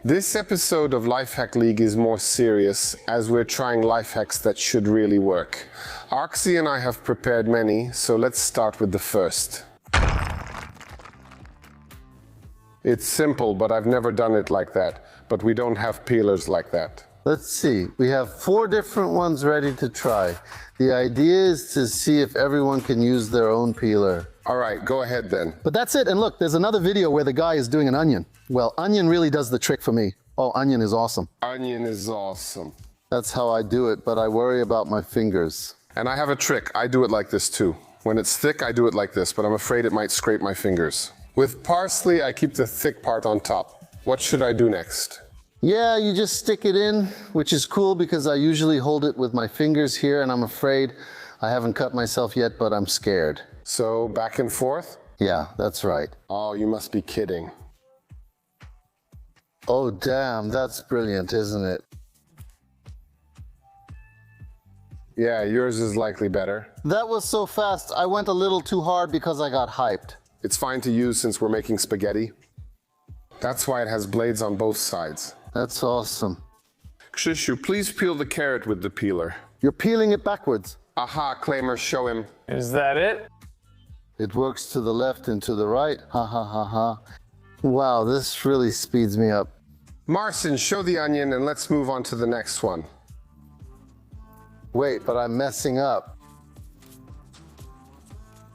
This episode of Lifehack League is more serious as we're trying life hacks that should really work. Arksy and I have prepared many, so let's start with the first. It's simple, but I've never done it like that. But we don't have peelers like that. Let's see. We have 4 different ones ready to try. The idea is to see if everyone can use their own peeler. All right, go ahead then. But that's it. And look, there's another video where the guy is doing an onion. Well, onion really does the trick for me. Oh, onion is awesome. Onion is awesome. That's how I do it, but I worry about my fingers. And I have a trick. I do it like this too. When it's thick, I do it like this, but I'm afraid it might scrape my fingers. With parsley, I keep the thick part on top. What should I do next? Yeah, you just stick it in, which is cool because I usually hold it with my fingers here, and I'm afraid I haven't cut myself yet, but I'm scared. So back and forth? Yeah, that's right. Oh, you must be kidding. Oh, damn, that's brilliant, isn't it? Yeah, yours is likely better. That was so fast, I went a little too hard because I got hyped. It's fine to use since we're making spaghetti. That's why it has blades on both sides. That's awesome. Kshushu, please peel the carrot with the peeler. You're peeling it backwards. Aha, Claimer, show him. Is that it? It works to the left and to the right. Ha ha ha ha. Wow, this really speeds me up. Marcin, show the onion and let's move on to the next one. Wait, but I'm messing up.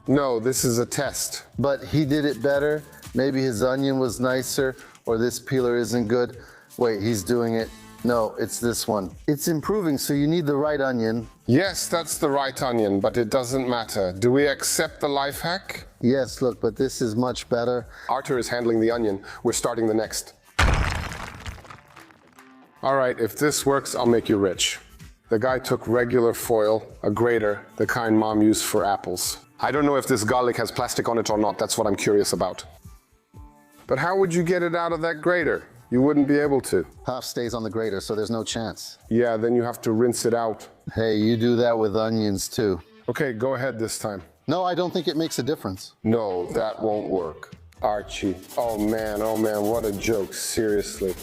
No, this is a test. But he did it better. Maybe his onion was nicer, or this peeler isn't good. Wait, he's doing it. No, it's this one. It's improving, so you need the right onion. Yes, that's the right onion, but it doesn't matter. Do we accept the life hack? Yes, look, but this is much better. Arthur is handling the onion. We're starting the next. All right, if this works, I'll make you rich. The guy took regular foil, a grater, the kind Mom used for apples. I don't know if this garlic has plastic on it or not. That's what I'm curious about. But how would you get it out of that grater? You wouldn't be able to. Half stays on the grater, so there's no chance. Yeah, then you have to rinse it out. Hey, you do that with onions too. Okay, go ahead this time. No, I don't think it makes a difference. No, that won't work. Archie. Oh man, what a joke, seriously.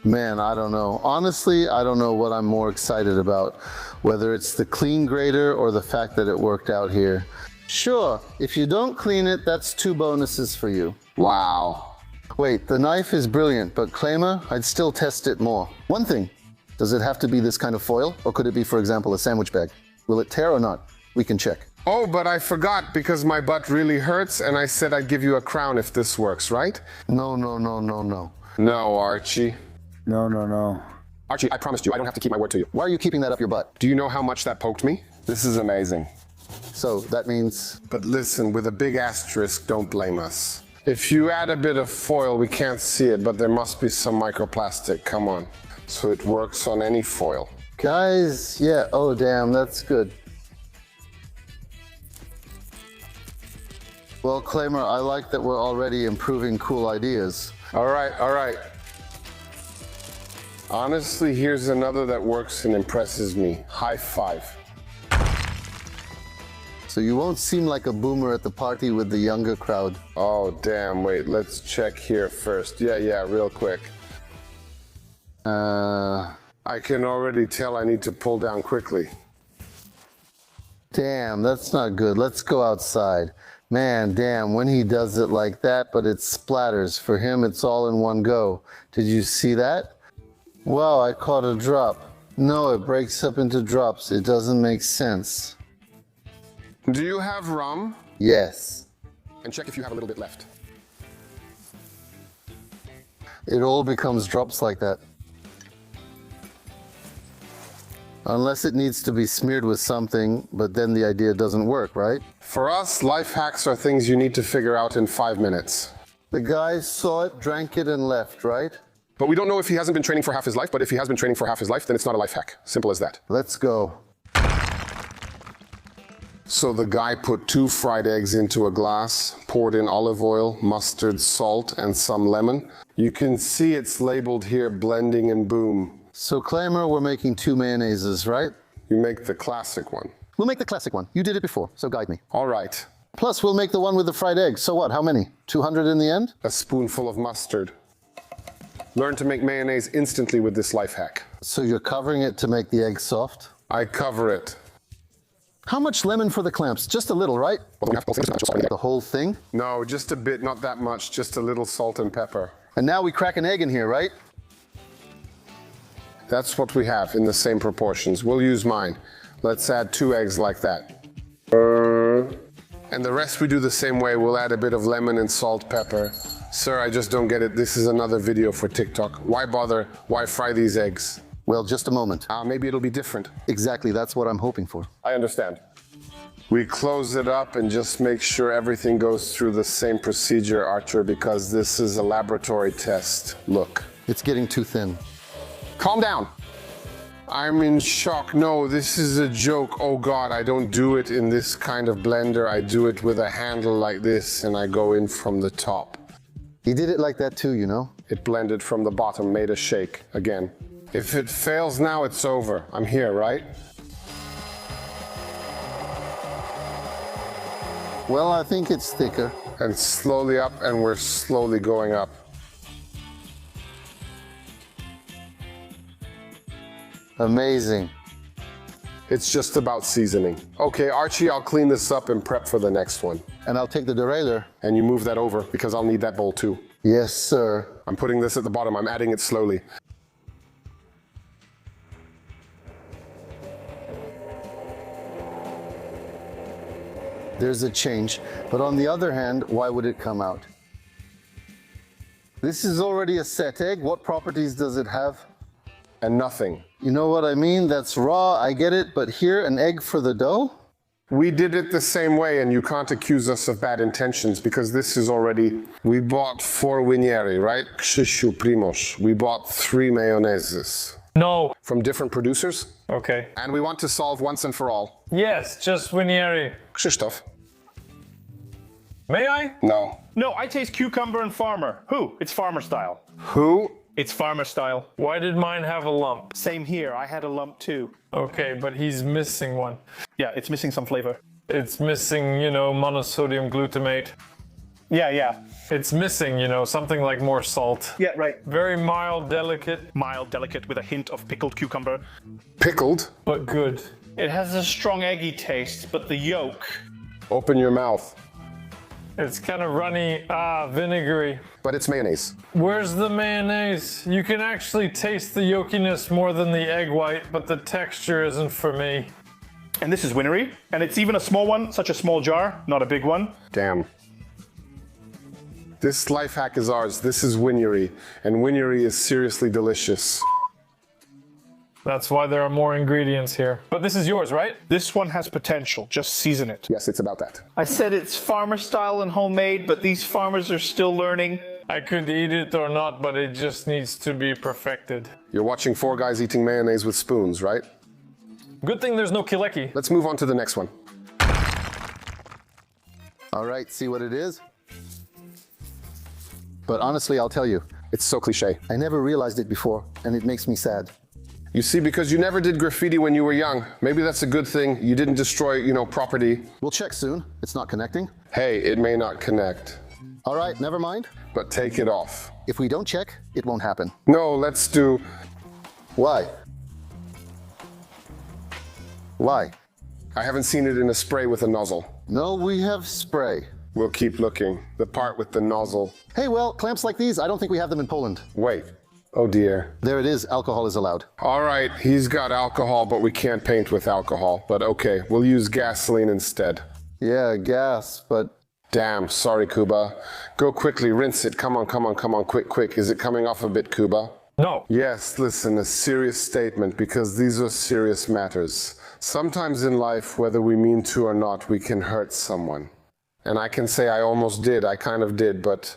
Man, I don't know. Honestly, I don't know what I'm more excited about. Whether it's the clean grater or the fact that it worked out here. Sure, if you don't clean it, that's 2 bonuses for you. Wow. Wait, the knife is brilliant, but Claimer, I'd still test it more. One thing, does it have to be this kind of foil? Or could it be, for example, a sandwich bag? Will it tear or not? We can check. Oh, but I forgot because my butt really hurts and I said I'd give you a crown if this works, right? No. No, Archie. No. Archie, I promised you I don't have to keep my word to you. Why are you keeping that up your butt? Do you know how much that poked me? This is amazing. So that means... But listen, with a big asterisk, don't blame us. If you add a bit of foil, we can't see it, but there must be some microplastic, come on. So it works on any foil. Guys, yeah, oh damn, that's good. Well, Claimer, I like that we're already improving cool ideas. All right. Honestly, here's another that works and impresses me. High five. So you won't seem like a boomer at the party with the younger crowd. Oh, damn, wait, let's check here first. Yeah, real quick. I can already tell I need to pull down quickly. Damn, that's not good. Let's go outside. Man, damn, when he does it like that, but it splatters. For him, it's all in one go. Did you see that? Wow, I caught a drop. No, it breaks up into drops. It doesn't make sense. Do you have rum? Yes. And check if you have a little bit left. It all becomes drops like that. Unless it needs to be smeared with something, but then the idea doesn't work, right? For us, life hacks are things you need to figure out in 5 minutes. The guy saw it, drank it, and left, right? But we don't know if he hasn't been training for half his life, but if he has been training for half his life, then it's not a life hack. Simple as that. Let's go. So the guy put 2 fried eggs into a glass, poured in olive oil, mustard, salt, and some lemon. You can see it's labeled here, blending and boom. So Claimer, we're making 2 mayonnaises, right? You make the classic one. We'll make the classic one. You did it before, so guide me. All right. Plus, we'll make the one with the fried egg. So what, how many? 200 in the end? A spoonful of mustard. Learn to make mayonnaise instantly with this life hack. So you're covering it to make the egg soft? I cover it. How much lemon for the clamps? Just a little, right? The whole thing? No, just a bit, not that much, just a little salt and pepper. And now we crack an egg in here, right? That's what we have in the same proportions. We'll use mine. Let's add 2 eggs like that. And the rest we do the same way. We'll add a bit of lemon and salt, pepper. Sir, I just don't get it. This is another video for TikTok. Why bother? Why fry these eggs? Well, just a moment. Maybe it'll be different. Exactly, that's what I'm hoping for. I understand. We close it up and just make sure everything goes through the same procedure, Archer, because this is a laboratory test. Look. It's getting too thin. Calm down. I'm in shock. No, this is a joke. Oh God, I don't do it in this kind of blender. I do it with a handle like this and I go in from the top. He did it like that too, you know? It blended from the bottom, made a shake again. If it fails now, it's over. I'm here, right? Well, I think it's thicker. And slowly up, and we're slowly going up. Amazing. It's just about seasoning. Okay, Archie, I'll clean this up and prep for the next one. And I'll take the derailleur. And you move that over, because I'll need that bowl too. Yes, sir. I'm putting this at the bottom. I'm adding it slowly. There's a change. But on the other hand, why would it come out? This is already a set egg. What properties does it have? And nothing. You know what I mean? That's raw, I get it, but here, an egg for the dough? We did it the same way, and you can't accuse us of bad intentions, because this is already... We bought 4 Winieri, right? Krzysiu Primoz. We bought 3 Mayonnaises. No. From different producers. Okay. And we want to solve once and for all. Yes, just Winieri. Krzysztof. May I? No. No, I taste cucumber and farmer. Who? It's farmer style. Who? It's farmer style. Why did mine have a lump? Same here. I had a lump too. Okay, but he's missing one. Yeah, it's missing some flavor. It's missing, you know, monosodium glutamate. Yeah. It's missing, you know, something like more salt. Yeah, right. Very mild, delicate, Mild, delicate with a hint of pickled cucumber. Pickled? but good. It has a strong eggy taste, but the yolk. Open your mouth. It's kind of runny, vinegary. But it's mayonnaise. Where's the mayonnaise? You can actually taste the yolkiness more than the egg white, but the texture isn't for me. And this is Winieri. And it's even a small one, such a small jar, not a big one. Damn. This life hack is ours. This is Winieri. And Winieri is seriously delicious. That's why there are more ingredients here. But this is yours, right? This one has potential. Just season it. Yes, it's about that. I said it's farmer style and homemade, but these farmers are still learning. I could eat it or not, but it just needs to be perfected. You're watching 4 guys eating mayonnaise with spoons, right? Good thing there's no kileki. Let's move on to the next one. All right, see what it is? But honestly, I'll tell you, It's so cliche. I never realized it before, and it makes me sad. You see, because you never did graffiti when you were young. Maybe that's a good thing. You didn't destroy, you know, property. We'll check soon. It's not connecting. Hey, it may not connect, All right, never mind. but take it off. If we don't check, it won't happen. No, let's do... Why? Why? I haven't seen it in a spray with a nozzle. No, we have spray. We'll keep looking. The part with the nozzle. Hey, well, clamps like these, I don't think we have them in Poland. Wait. Oh dear. There it is, alcohol is allowed. All right, he's got alcohol, but we can't paint with alcohol. But okay, we'll use gasoline instead. Yeah, gas, but Damn, sorry, Kuba. Go quickly, rinse it. Come on, quick. Is it coming off a bit, Kuba? No. Yes, listen, a serious statement, because these are serious matters. Sometimes in life, whether we mean to or not, we can hurt someone. And I can say I almost did, I kind of did, but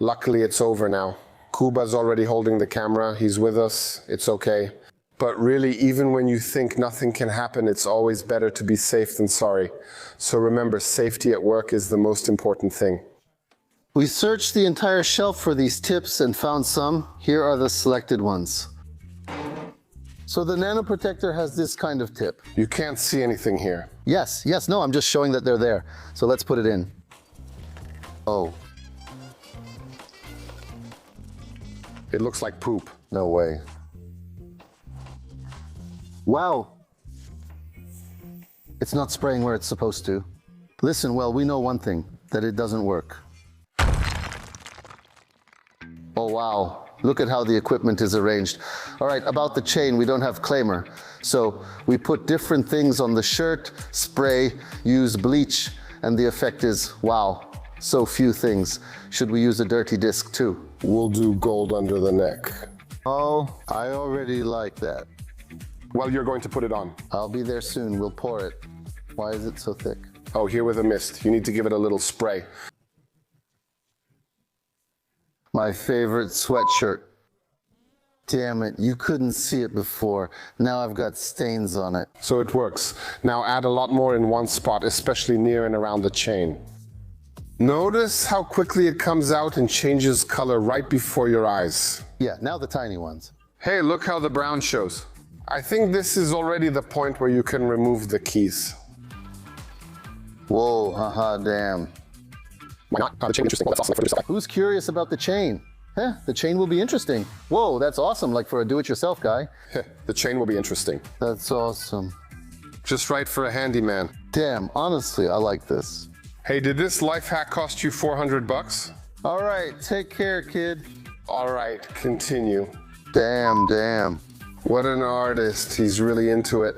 luckily it's over now. Kuba's already holding the camera, he's with us, it's okay. But really, even when you think nothing can happen, it's always better to be safe than sorry. So remember, safety at work is the most important thing. we searched the entire shelf for these tips and found some. Here are the selected ones. So the nano protector has this kind of tip. You can't see anything here. Yes, no, I'm just showing that they're there. So let's put it in. Oh, It looks like poop. no way. Wow. It's not spraying where it's supposed to. Listen, well, we know one thing, that it doesn't work. Oh, wow. Look at how the equipment is arranged. All right, about the chain, we don't have claimer. So we put different things on the shirt, spray, use bleach, and the effect is, wow, so few things. Should we use a dirty disc too? We'll do gold under the neck. Oh, I already like that. Well, you're going to put it on. I'll be there soon, we'll pour it. Why is it so thick? Oh, here with a mist. You need to give it a little spray. My favorite sweatshirt. Damn it, you couldn't see it before. Now I've got stains on it. So it works. Now add a lot more in one spot, especially near and around the chain. Notice how quickly it comes out and changes color right before your eyes. Yeah, now the tiny ones. Hey, look how the brown shows. I think this is already the point where you can remove the keys. Whoa, haha, damn. Why not? The chain interesting. Well, that's awesome for yourself. Who's curious about the chain? Huh, the chain will be interesting. Whoa, that's awesome, like for a do-it-yourself guy. The chain will be interesting. That's awesome. Just right for a handyman. Damn, honestly, I like this. Hey, did this life hack cost you 400 bucks? All right, take care, kid. All right, continue. Damn. What an artist. He's really into it.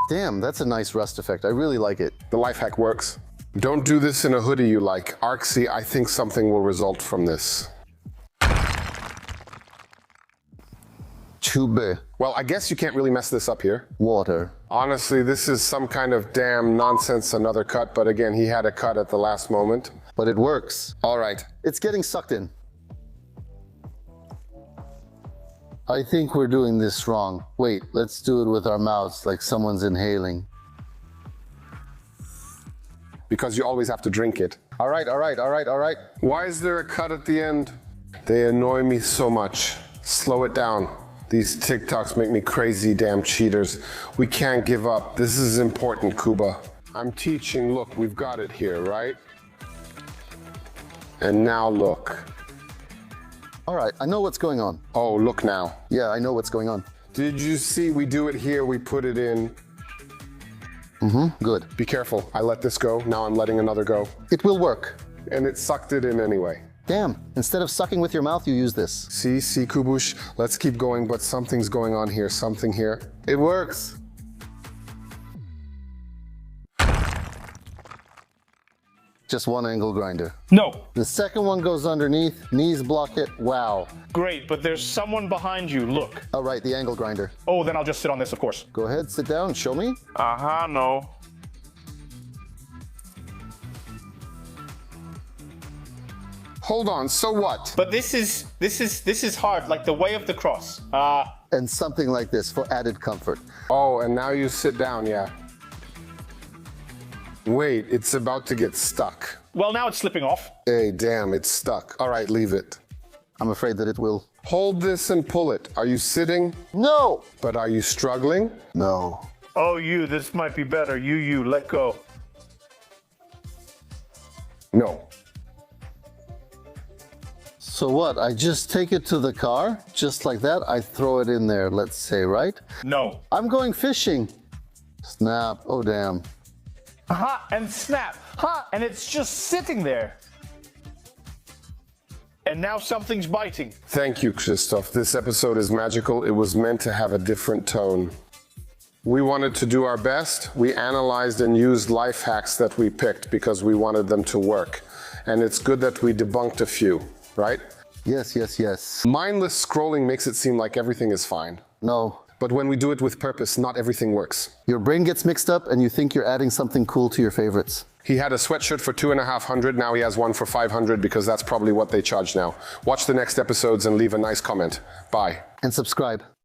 Damn, that's a nice rust effect. I really like it. The life hack works. Don't do this in a hoodie you like. Arksy, I think something will result from this. Tube. Well, I guess you can't really mess this up here. Water. Honestly, this is some kind of damn nonsense, another cut, but again, he had a cut at the last moment. But it works. All right. It's getting sucked in. I think we're doing this wrong. Wait, let's do it with our mouths like someone's inhaling. Because you always have to drink it. All right. Why is there a cut at the end? They annoy me so much. Slow it down. These TikToks make me crazy, damn cheaters. We can't give up. This is important, Kuba. I'm teaching, look, we've got it here, right? And now look. All right, I know what's going on. Oh, look now. Yeah, I know what's going on. Did you see we do it here, we put it in. Good. Be careful, I let this go, now I'm letting another go. It will work. And it sucked it in anyway. Damn, instead of sucking with your mouth, you use this. See, Kubush, let's keep going, but something's going on here, something here. It works. Just one angle grinder. No. The second one goes underneath, knees block it, wow. Great, but there's someone behind you. Look. All right, the angle grinder. Oh, then I'll just sit on this, of course. Go ahead, sit down, show me. No. Hold on, so what? But this is hard, like the way of the cross. And something like this for added comfort. Oh, and now you sit down, yeah. Wait, it's about to get stuck. Well, now it's slipping off. Hey, damn, it's stuck. All right, leave it. I'm afraid that it will. Hold this and pull it. Are you sitting? No! But are you struggling? No. Oh, this might be better. Let go. No. So what, I just take it to the car? Just like that, I throw it in there, let's say, right? No. I'm going fishing. Snap, oh damn. Aha, and snap. Ha, and it's just sitting there. And now something's biting. Thank you, Christoph. This episode is magical. It was meant to have a different tone. We wanted to do our best. We analyzed and used life hacks that we picked because we wanted them to work. And it's good that we debunked a few, right? Yes. Mindless scrolling makes it seem like everything is fine. No. But when we do it with purpose, not everything works. Your brain gets mixed up and you think you're adding something cool to your favorites. He had a sweatshirt for $2,500, now he has one for $500 because that's probably what they charge now. Watch the next episodes and leave a nice comment. Bye. And subscribe.